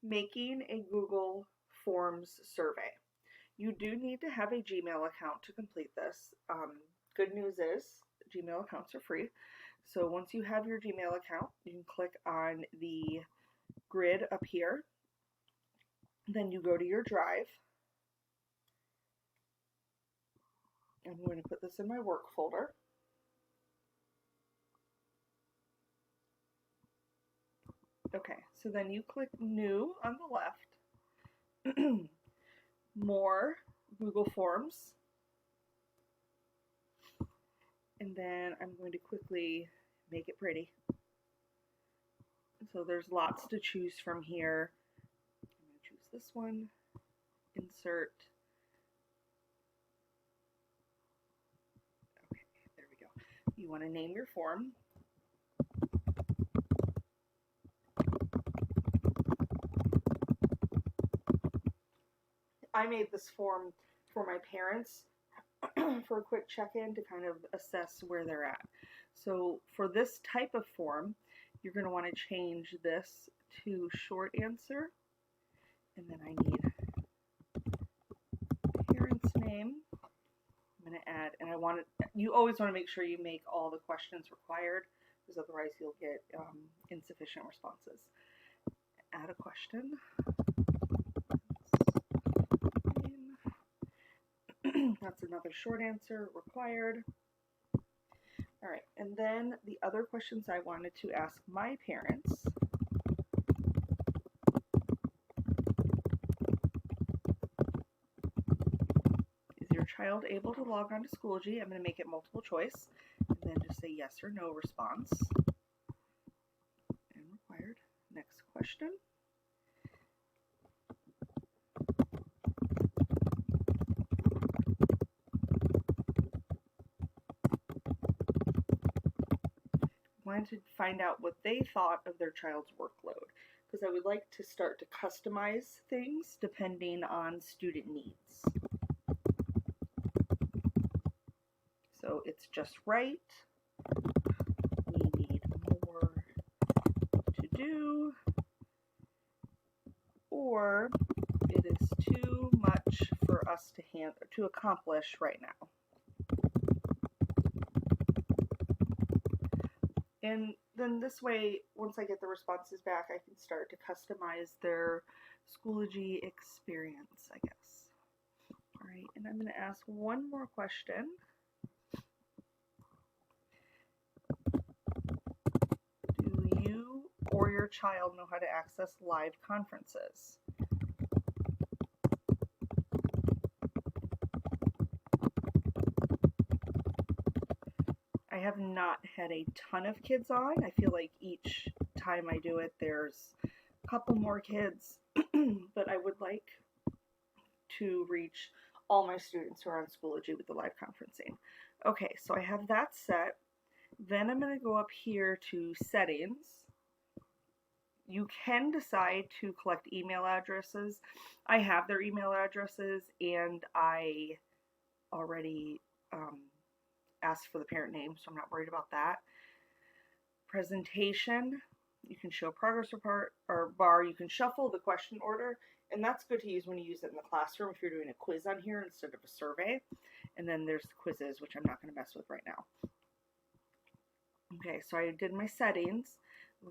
making a Google Forms survey. You do need to have a Gmail account to complete this. Good news is Gmail accounts are free. So once you have your Gmail account, you can click on the grid up here. Then you go to your drive. I'm going to put this in my work folder. Okay, so then you click New on the left, More, Google Forms, and then I'm going to quickly make it pretty. So there's lots to choose from here. I'm going to choose this one, insert. Okay, there we go. You want to name your form. I made this form for my parents for a quick check-in to kind of assess where they're at. So for this type of form, you're going to want to change this to short answer, and then I need parent's name. I'm going to add, and you always want to make sure you make all the questions required, because otherwise you'll get insufficient responses. Add a question. That's another short answer required. All right, and then the other questions I wanted to ask my parents. Is your child able to log on to Schoology? I'm going to make it multiple choice, and then just say yes or no response. And required. Next question. Wanted to find out what they thought of their child's workload, because I would like to start to customize things depending on student needs. So it's just right. We need more to do, or it is too much for us to accomplish right now. And then this way, once I get the responses back, I can start to customize their Schoology experience, I guess. All right, and I'm going to ask one more question. Do you or your child know how to access live conferences? I have not had a ton of kids on. I feel like each time I do it, there's a couple more kids, but I would like to reach all my students who are on Schoology with the live conferencing. Okay, so I have that set. Then I'm going to go up here to settings. You can decide to collect email addresses. I have their email addresses, and I already asked for the parent name, so I'm not worried about that. Presentation, you can show progress report or bar. You can shuffle the question order, and that's good to use when you use it in the classroom if you're doing a quiz on here instead of a survey. And then there's the quizzes, which I'm not going to mess with right now. Okay, so I did my settings.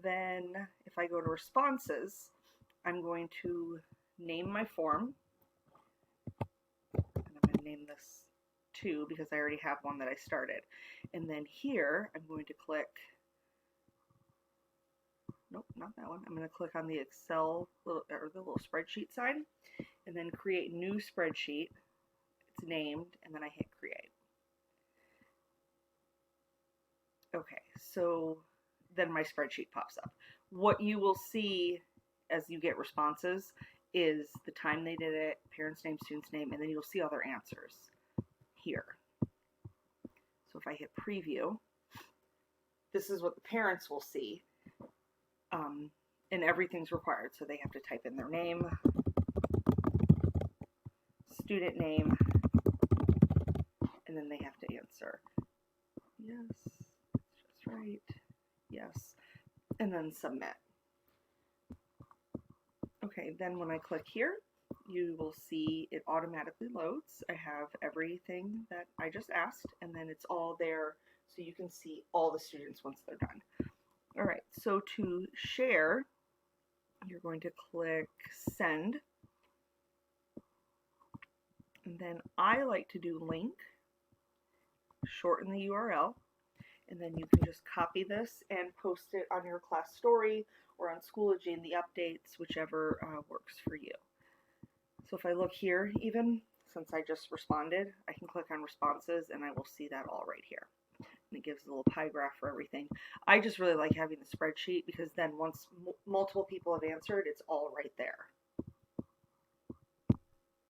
Then if I go to responses, I'm going to name my form. And I'm going to name this 2 because I already have one that I started. And then here I'm going to click, nope, not that one. I'm going to click on the Excel or the little spreadsheet sign, and then create new spreadsheet. It's named, and then I hit create. Okay, so then my spreadsheet pops up. What you will see as you get responses is the time they did it, parent's name, student's name, and then you'll see all their answers here. So if I hit preview, this is what the parents will see, and everything's required. So they have to type in their name, student name, and then they have to answer yes, that's right, yes, and then submit. Okay, Okay, then when I click here, you will see it automatically loads. I have everything that I just asked, and then it's all there so you can see all the students once they're done. All right, so to share, you're going to click send, and then I like to do link, shorten the URL, and then you can just copy this and post it on your class story or on Schoology in the updates, whichever works for you. So if I look here, even since I just responded, I can click on responses and I will see that all right here. And it gives a little pie graph for everything. I just really like having the spreadsheet because then once multiple people have answered, it's all right there.